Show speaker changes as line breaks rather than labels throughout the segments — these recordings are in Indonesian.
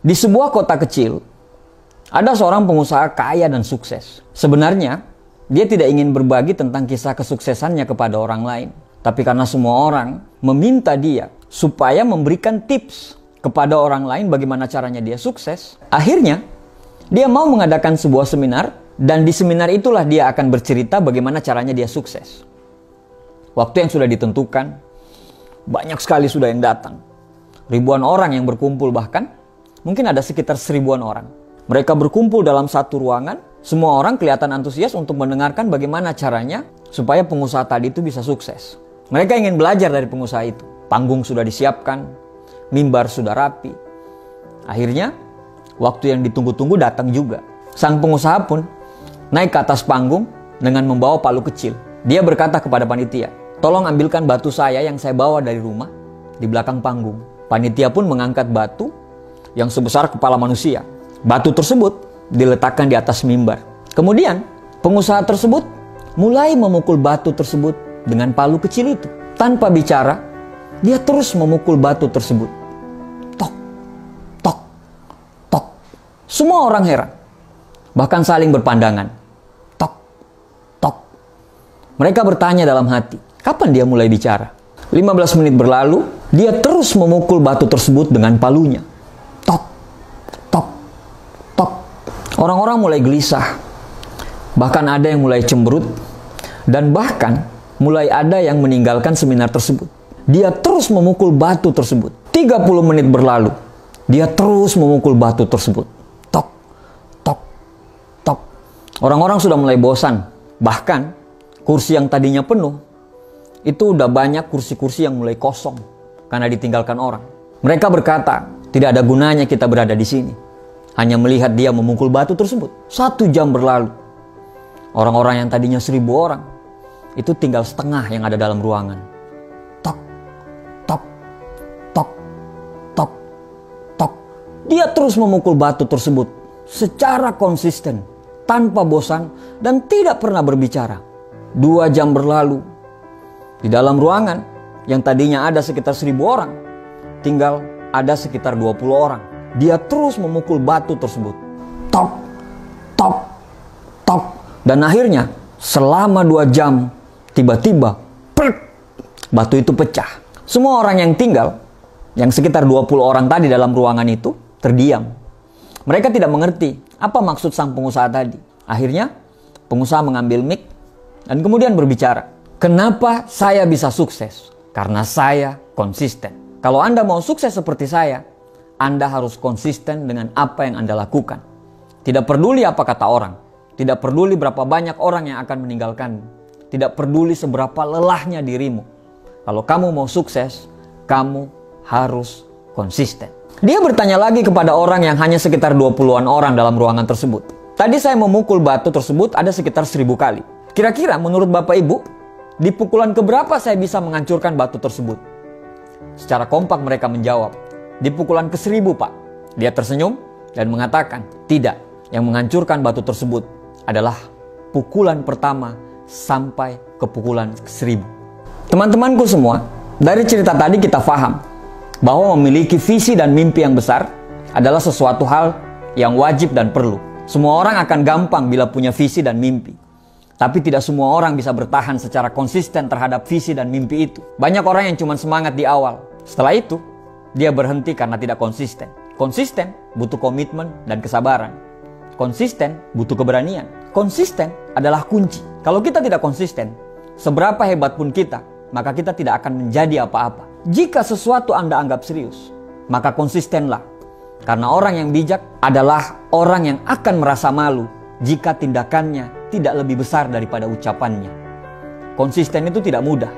Di sebuah kota kecil, ada seorang pengusaha kaya dan sukses. Sebenarnya, dia tidak ingin berbagi tentang kisah kesuksesannya kepada orang lain. Tapi karena semua orang meminta dia supaya memberikan tips kepada orang lain bagaimana caranya dia sukses, akhirnya dia mau mengadakan sebuah seminar, dan di seminar itulah dia akan bercerita bagaimana caranya dia sukses. Waktu yang sudah ditentukan, banyak sekali sudah yang datang. Ribuan orang yang berkumpul, bahkan mungkin ada sekitar 1000-an orang. Mereka berkumpul dalam satu ruangan. Semua orang kelihatan antusias untuk mendengarkan bagaimana caranya supaya pengusaha tadi itu bisa sukses. Mereka ingin belajar dari pengusaha itu. Panggung sudah disiapkan, mimbar sudah rapi. Akhirnya, waktu yang ditunggu-tunggu datang juga. Sang pengusaha pun naik ke atas panggung dengan membawa palu kecil. Dia berkata kepada panitia, "Tolong ambilkan batu saya yang saya bawa dari rumah di belakang panggung." Panitia pun mengangkat batu yang sebesar kepala manusia. Batu tersebut diletakkan di atas mimbar. Kemudian pengusaha tersebut mulai memukul batu tersebut dengan palu kecil itu. Tanpa bicara, dia terus memukul batu tersebut. Tok, tok, tok. Semua orang heran. Bahkan saling berpandangan. Tok, tok. Mereka bertanya dalam hati, kapan dia mulai bicara? 15 menit berlalu, dia terus memukul batu tersebut dengan palunya. Tok, tok, tok. Orang-orang mulai gelisah. Bahkan ada yang mulai cemberut. Dan bahkan mulai ada yang meninggalkan seminar tersebut. Dia terus memukul batu tersebut. 30 menit berlalu. Dia terus memukul batu tersebut. Tok, tok, tok. Orang-orang sudah mulai bosan. Bahkan kursi yang tadinya penuh, itu udah banyak kursi-kursi yang mulai kosong karena ditinggalkan orang. Mereka berkata, tidak ada gunanya kita berada di sini. Hanya melihat dia memukul batu tersebut. 1 jam berlalu. Orang-orang yang tadinya 1000 orang, itu tinggal setengah yang ada dalam ruangan. Tok, tok, tok, tok, tok. Dia terus memukul batu tersebut secara konsisten, tanpa bosan, dan tidak pernah berbicara. 2 jam berlalu. Di dalam ruangan yang tadinya ada sekitar 1000 orang, tinggal ada sekitar 20 orang. Dia terus memukul batu tersebut. Tok, tok, tok. Dan akhirnya selama 2 jam, tiba-tiba batu itu pecah. Semua orang yang tinggal, yang sekitar 20 orang tadi dalam ruangan itu, terdiam. Mereka tidak mengerti apa maksud sang pengusaha tadi. Akhirnya pengusaha mengambil mic dan kemudian berbicara. Kenapa saya bisa sukses? Karena saya konsisten. Kalau Anda mau sukses seperti saya, Anda harus konsisten dengan apa yang Anda lakukan. Tidak peduli apa kata orang. Tidak peduli berapa banyak orang yang akan meninggalkanmu. Tidak peduli seberapa lelahnya dirimu. Kalau kamu mau sukses, kamu harus konsisten. Dia bertanya lagi kepada orang yang hanya sekitar 20-an orang dalam ruangan tersebut. Tadi saya memukul batu tersebut ada sekitar 1000 kali. Kira-kira menurut Bapak Ibu, di pukulan keberapa saya bisa menghancurkan batu tersebut? Secara kompak mereka menjawab, di pukulan ke-1000, Pak. Dia tersenyum dan mengatakan, tidak. Yang menghancurkan batu tersebut adalah pukulan pertama sampai ke pukulan ke-1000. Teman-temanku semua, dari cerita tadi kita paham bahwa memiliki visi dan mimpi yang besar adalah sesuatu hal yang wajib dan perlu. Semua orang akan gampang bila punya visi dan mimpi. Tapi tidak semua orang bisa bertahan secara konsisten terhadap visi dan mimpi itu. Banyak orang yang cuma semangat di awal. Setelah itu, dia berhenti karena tidak konsisten. Konsisten butuh komitmen dan kesabaran. Konsisten butuh keberanian. Konsisten adalah kunci. Kalau kita tidak konsisten, seberapa hebat pun kita, maka kita tidak akan menjadi apa-apa. Jika sesuatu Anda anggap serius, maka konsistenlah. Karena orang yang bijak adalah orang yang akan merasa malu jika tindakannya tidak lebih besar daripada ucapannya. Konsisten itu tidak mudah,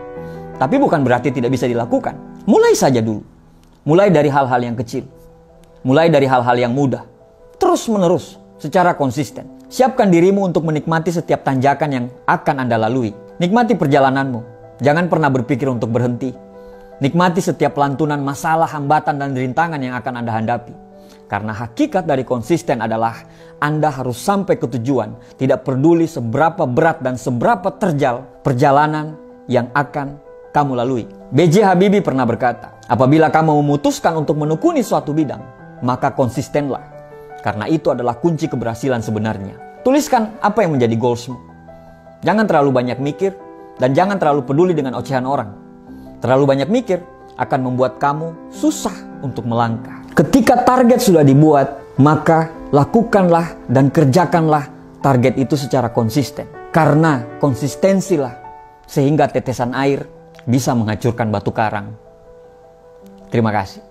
tapi bukan berarti tidak bisa dilakukan. Mulai saja dulu. Mulai dari hal-hal yang kecil. Mulai dari hal-hal yang mudah. Terus menerus, secara konsisten. Siapkan dirimu untuk menikmati setiap tanjakan yang akan Anda lalui. Nikmati perjalananmu. Jangan pernah berpikir untuk berhenti. Nikmati setiap lantunan masalah, hambatan, dan rintangan yang akan Anda hadapi. Karena hakikat dari konsisten adalah Anda harus sampai ke tujuan. Tidak peduli seberapa berat dan seberapa terjal perjalanan yang akan kamu lalui. B.J. Habibie pernah berkata, apabila kamu memutuskan untuk menekuni suatu bidang, maka konsistenlah. Karena itu adalah kunci keberhasilan sebenarnya. Tuliskan apa yang menjadi goalsmu. Jangan terlalu banyak mikir dan jangan terlalu peduli dengan ocehan orang. Terlalu banyak mikir akan membuat kamu susah untuk melangkah. Ketika target sudah dibuat, maka lakukanlah dan kerjakanlah target itu secara konsisten. Karena konsistensilah sehingga tetesan air bisa menghancurkan batu karang. Terima kasih.